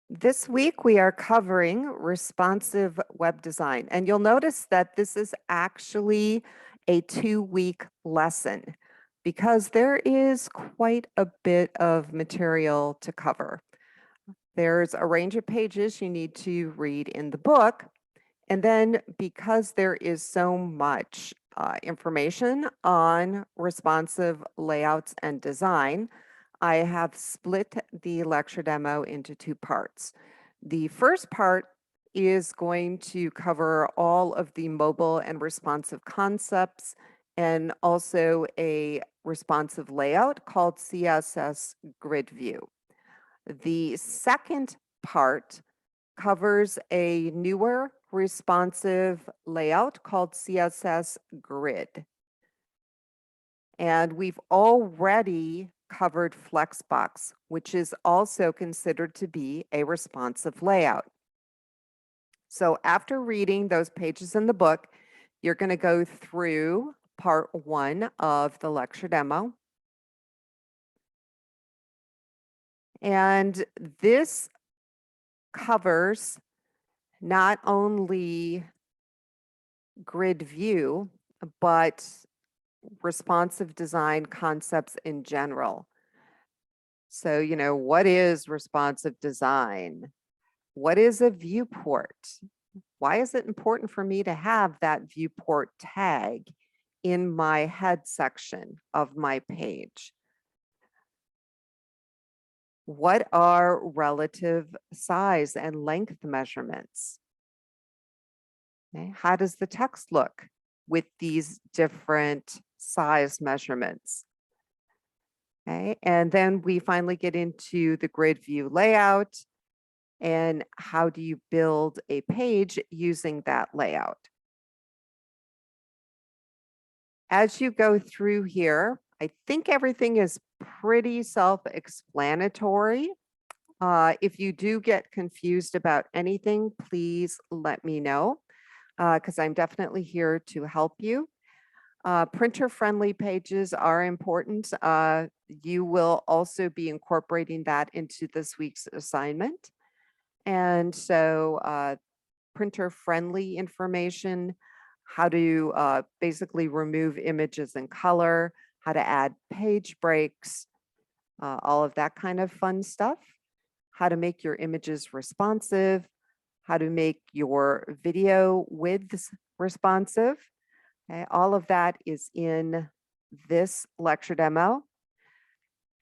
This week we are covering responsive web design, and you'll notice that this is actually a 2-week lesson because there is quite a bit of material to cover. There's a range of pages you need to read in the book, and then because there is so much information on responsive layouts and design, I have split the lecture demo into 2 parts. The first part is going to cover all of the mobile and responsive concepts and also a responsive layout called CSS Grid View. The second part covers a newer responsive layout called CSS Grid. And we've already covered Flexbox, which is also considered to be a responsive layout. So after reading those pages in the book, you're going to go through part 1 of the lecture demo. And this covers not only grid view, but responsive design concepts in general. So, what is responsive design? What is a viewport? Why is it important for me to have that viewport tag in my head section of my page? What are relative size and length measurements? Okay. How does the text look with these different size measurements? Okay. And then we finally get into the grid view layout and how do you build a page using that layout. As you go through here, I think everything is pretty self-explanatory. If you do get confused about anything, please let me know because I'm definitely here to help you. Printer-friendly pages are important. You will also be incorporating that into this week's assignment. And so printer-friendly information, how to basically remove images in color, how to add page breaks, all of that kind of fun stuff, how to make your images responsive, how to make your video widths responsive. Okay, all of that is in this lecture demo.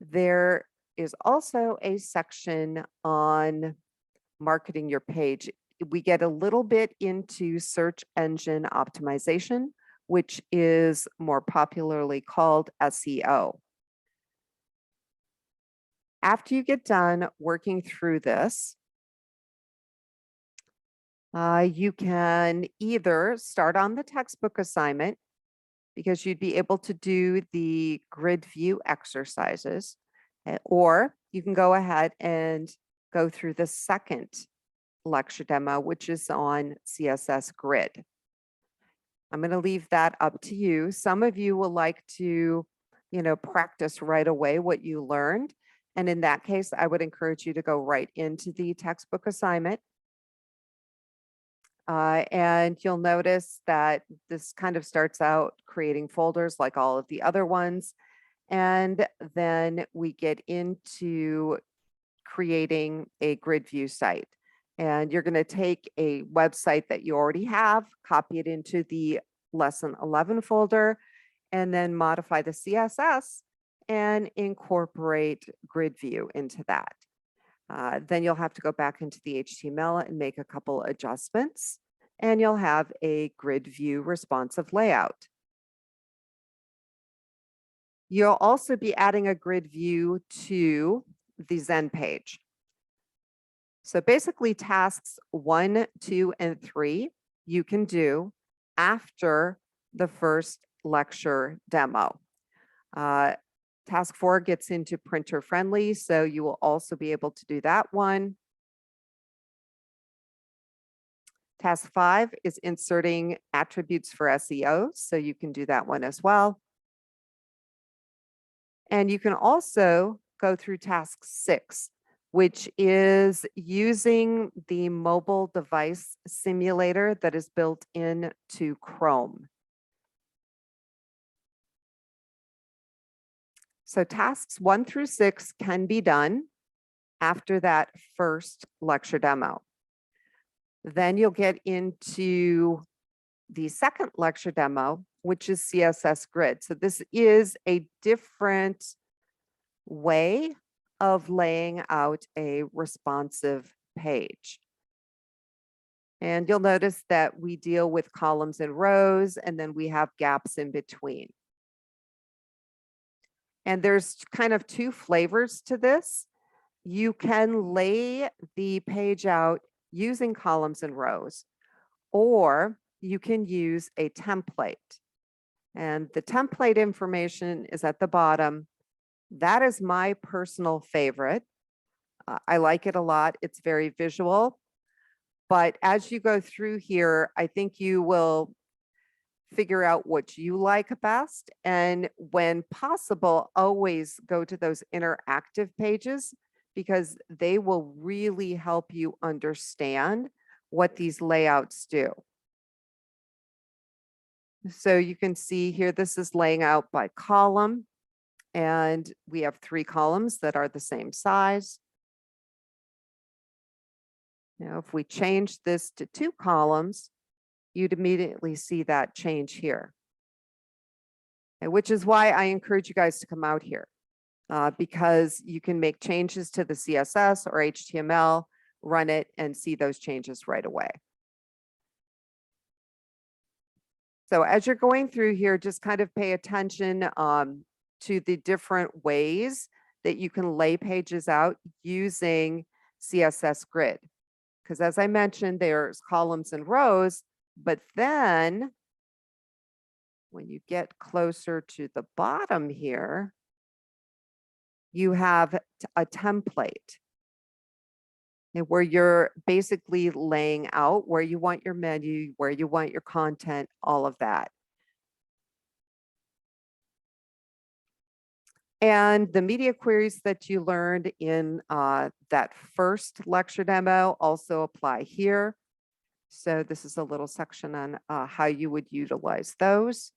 There is also a section on marketing your page. We get a little bit into search engine optimization, which is more popularly called SEO. After you get done working through this, you can either start on the textbook assignment because you'd be able to do the grid view exercises, or you can go ahead and go through the second lecture demo, which is on CSS Grid. I'm going to leave that up to you. Some of you will like to, practice right away what you learned. And in that case, I would encourage you to go right into the textbook assignment. And you'll notice that this kind of starts out creating folders like all of the other ones. And then we get into creating a grid view site. And you're going to take a website that you already have, copy it into the lesson 11 folder, and then modify the CSS and incorporate grid view into that. Then you'll have to go back into the HTML and make a couple adjustments, and you'll have a grid view responsive layout. You'll also be adding a grid view to the Zen page. So basically tasks 1, 2, and 3 you can do after the first lecture demo. Task 4 gets into printer friendly, so you will also be able to do that one. Task 5 is inserting attributes for SEO, so you can do that one as well. And you can also go through task 6, which is using the mobile device simulator that is built into Chrome. So tasks 1 through 6 can be done after that first lecture demo. Then you'll get into the second lecture demo, which is CSS Grid. So this is a different way of laying out a responsive page. And you'll notice that we deal with columns and rows, and then we have gaps in between. And there's kind of two flavors to this. You can lay the page out using columns and rows, or you can use a template. And the template information is at the bottom. That is my personal favorite. I like it a lot. It's very visual. But as you go through here, I think you will figure out what you like best. And when possible, always go to those interactive pages because they will really help you understand what these layouts do. So you can see here, this is laying out by column, and we have 3 columns that are the same size. Now, if we change this to 2 columns, you'd immediately see that change here. And which is why I encourage you guys to come out here because you can make changes to the CSS or HTML, run it, and see those changes right away. So as you're going through here, just kind of pay attention to the different ways that you can lay pages out using CSS Grid. Because as I mentioned, there's columns and rows, but then when you get closer to the bottom here, you have a template where you're basically laying out where you want your menu, where you want your content, all of that. And the media queries that you learned in that first lecture demo also apply here. So this is a little section on how you would utilize those.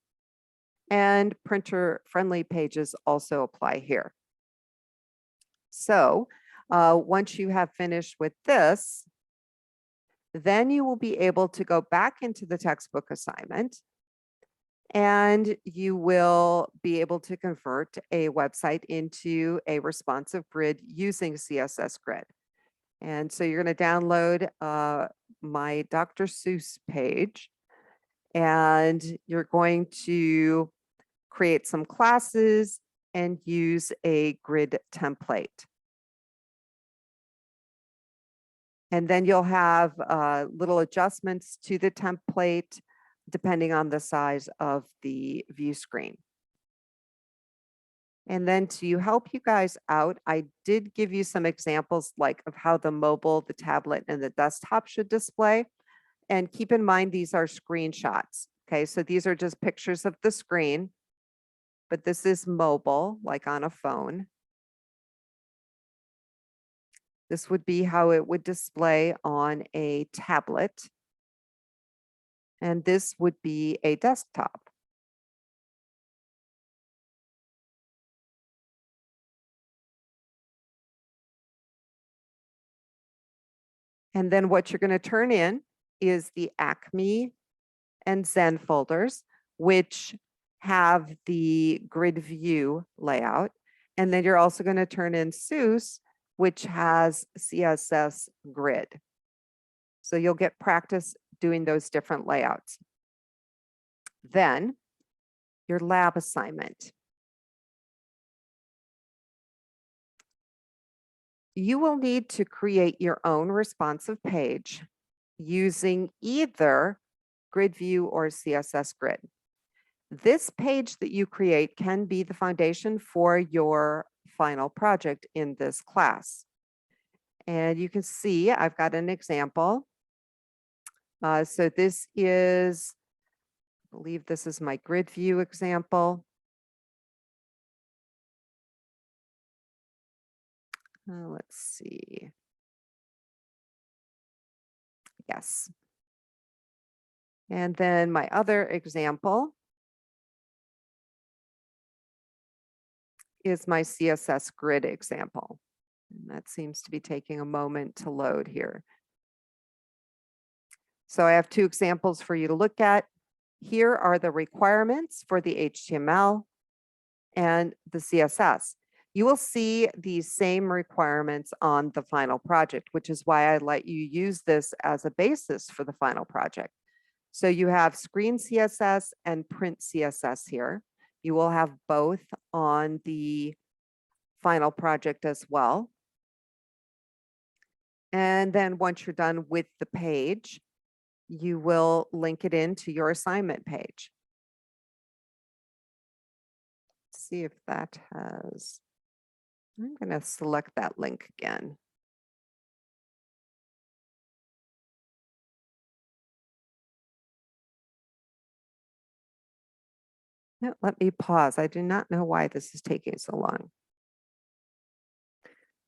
And printer-friendly pages also apply here. So once you have finished with this, then you will be able to go back into the textbook assignment and you will be able to convert a website into a responsive grid using CSS Grid. And so you're going to download my Dr. Seuss page, and you're going to create some classes and use a grid template. And then you'll have little adjustments to the template depending on the size of the view screen. And then to help you guys out, I did give you some examples like of how the mobile, the tablet, and the desktop should display. And keep in mind, these are screenshots. Okay, so these are just pictures of the screen, but this is mobile, like on a phone. This would be how it would display on a tablet. And this would be a desktop. And then what you're going to turn in is the Acme and Zen folders, which have the grid view layout. And then you're also going to turn in Seuss, which has CSS Grid. So you'll get practice doing those different layouts. Then your lab assignment. You will need to create your own responsive page using either Grid View or CSS Grid. This page that you create can be the foundation for your final project in this class. And you can see I've got an example. So this is, I believe this is my Grid View example. Let's see. Yes. And then my other example is my CSS grid example. And that seems to be taking a moment to load here. So I have two examples for you to look at. Here are the requirements for the HTML and the CSS. You will see these same requirements on the final project, which is why I let you use this as a basis for the final project. So you have screen CSS and print CSS here. You will have both on the final project as well. And then once you're done with the page, you will link it into your assignment page. Let's see if that has, I'm going to select that link again. No, let me pause. I do not know why this is taking so long.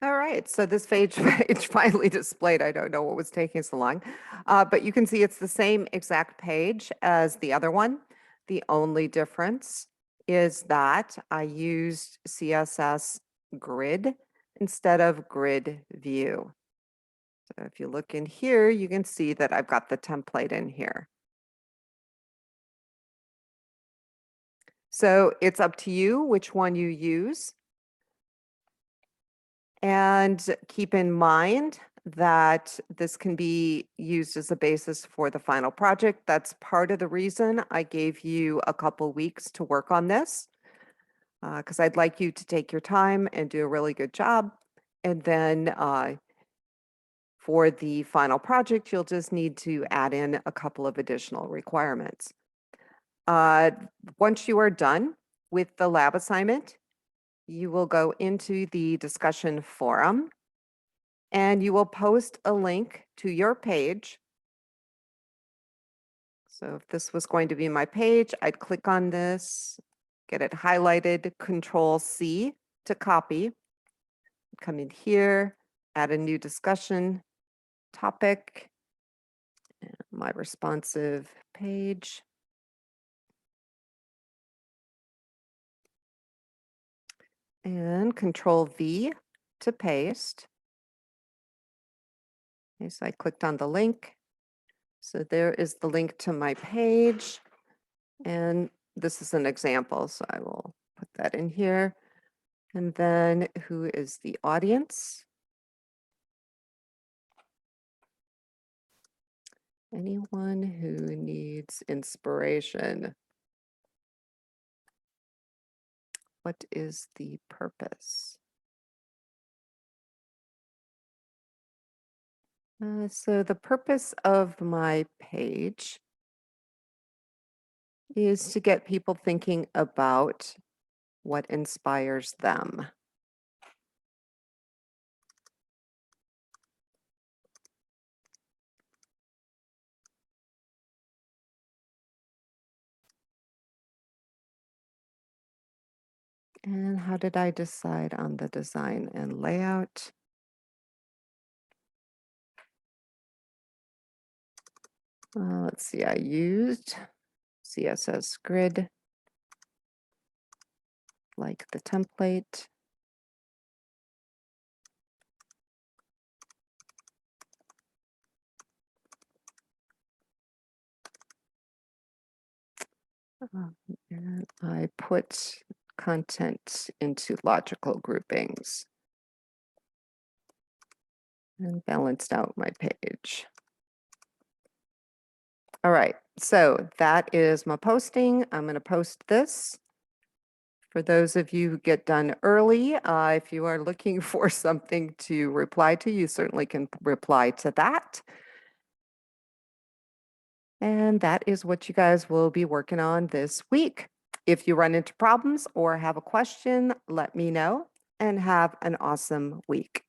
All right, so this page finally displayed. I don't know what was taking so long, but you can see it's the same exact page as the other one. The only difference is that I used CSS grid instead of grid view. So if you look in here, you can see that I've got the template in here. So it's up to you which one you use. And keep in mind that this can be used as a basis for the final project. That's part of the reason I gave you a couple weeks to work on this, because I'd like you to take your time and do a really good job. And then for the final project, you'll just need to add in a couple of additional requirements. Once you are done with the lab assignment, you will go into the discussion forum and you will post a link to your page. So if this was going to be my page, I'd click on this, get it highlighted, Control C to copy, come in here, add a new discussion topic, and my responsive page. And Control V to paste. Okay, so I clicked on the link. So there is the link to my page. And this is an example, so I will put that in here. And then who is the audience? Anyone who needs inspiration. What is the purpose? So the purpose of my page is to get people thinking about what inspires them. And how did I decide on the design and layout? Let's see, I used CSS grid, like the template. And I put content into logical groupings and balanced out my page. All right, so that is my posting. I'm going to post this. For those of you who get done early, if you are looking for something to reply to, you certainly can reply to that. And that is what you guys will be working on this week. If you run into problems or have a question, let me know, and have an awesome week.